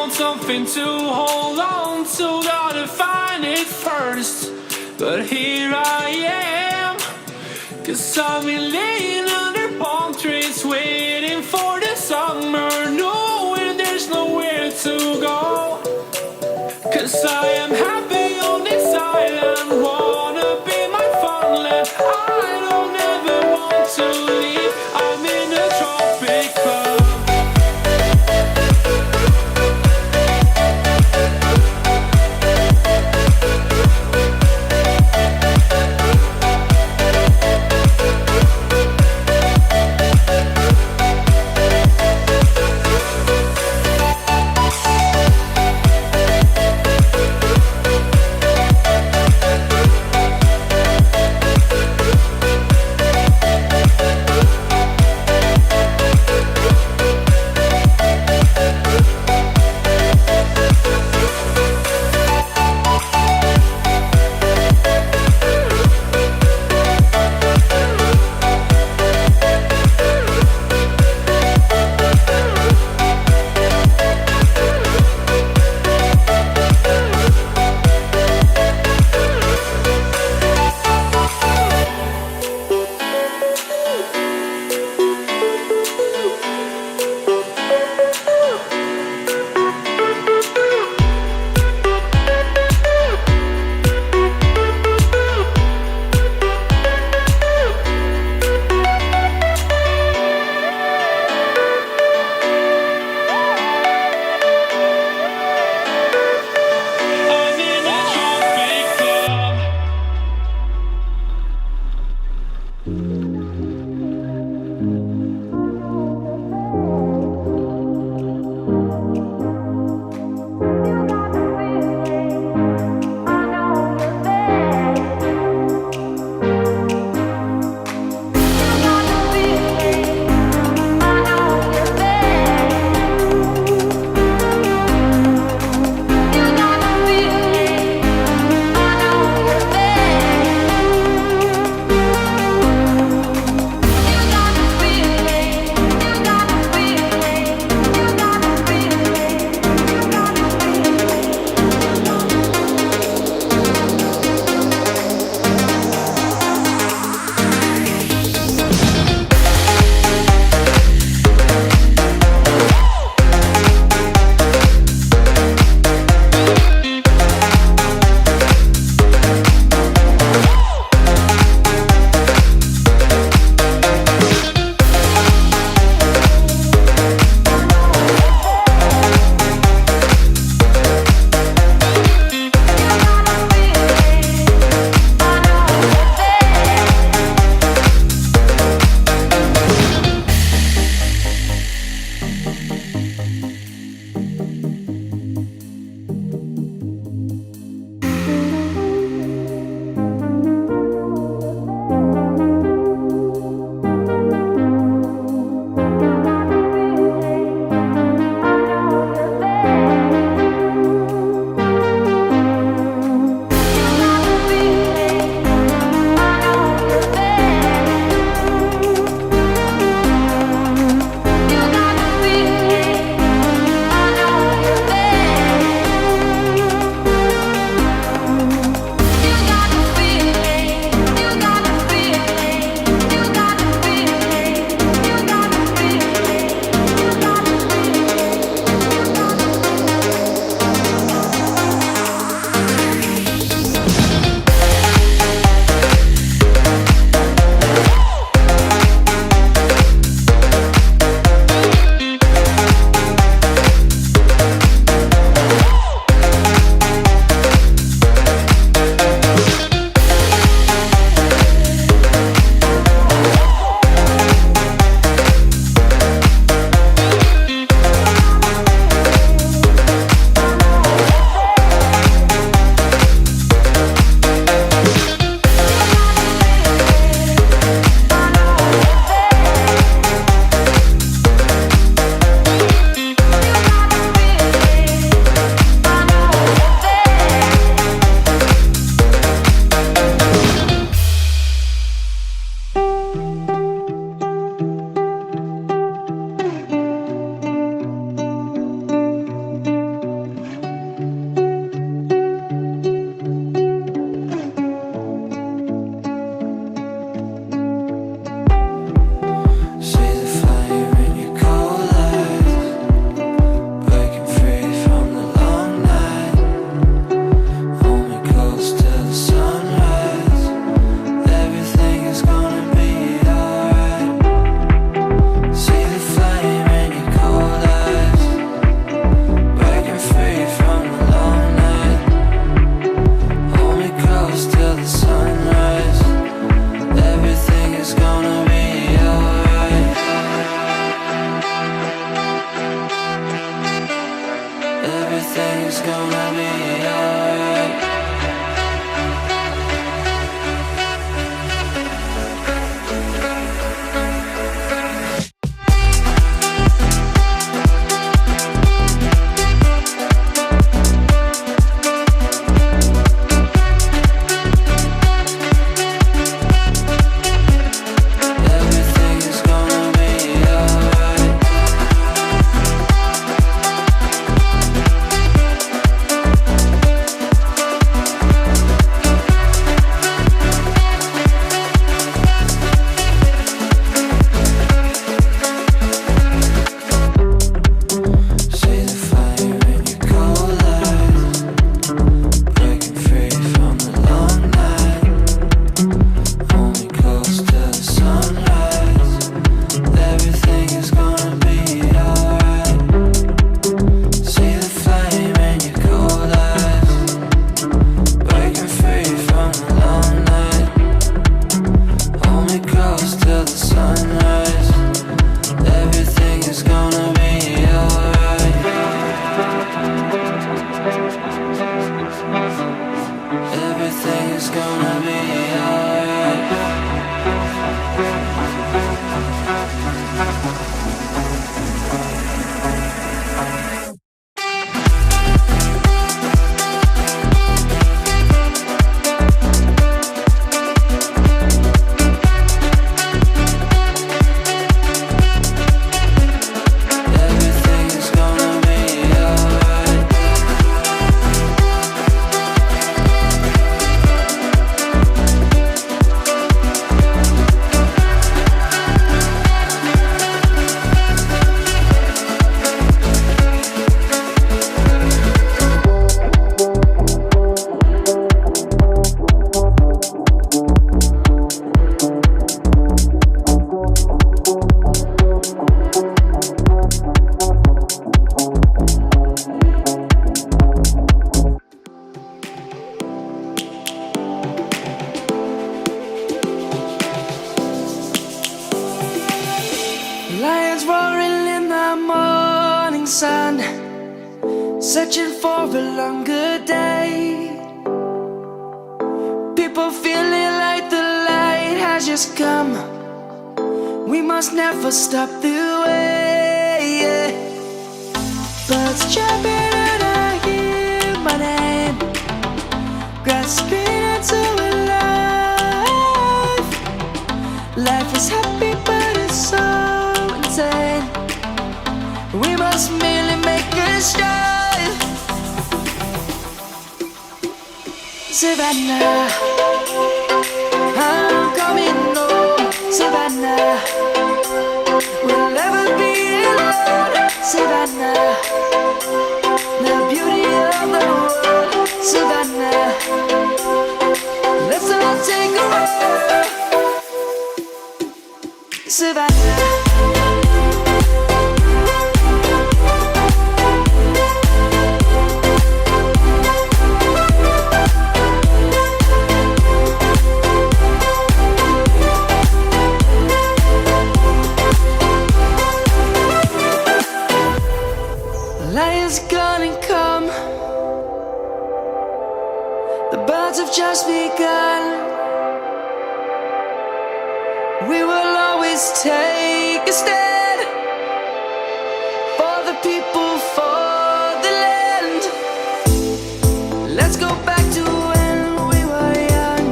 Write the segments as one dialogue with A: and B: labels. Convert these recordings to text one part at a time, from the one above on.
A: want something to hold on to, gotta find it first. But here I am, 'cause I've been laying under palm trees, waiting for the summer, knowing there's nowhere to go. 'Cause I am happy on this island, wanna be my funland. I don't ever want to leave, I'm in a tropic club. gonna be alright.
B: Lions roaring in the morning sun, searching for a longer day. People feeling like the light has just come. We must never stop the way. Birds jumping and I hear my name, grasping into a life. Life is happy but it's so insane. We must merely make a start. Savannah, I'm coming home. Savannah, we'll never be alone. Savannah, the beauty of the world. Savannah, let's all take a walk. Savannah. Lion's gonna come. The birds have just begun. We will always take a stand for the people, for the land. Let's go back to when we were young.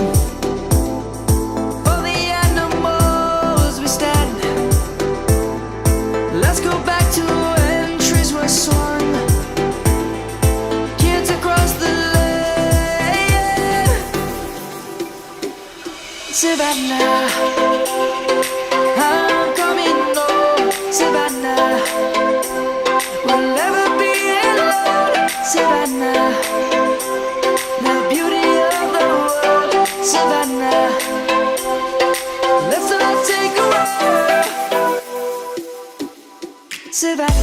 B: For the animals we stand. Let's go back to when trees were swung. Kids across the land. Savannah, I'm coming home. Savannah, we'll never be alone. Savannah, the beauty of the world. Savannah, let's all take a walk. Savannah.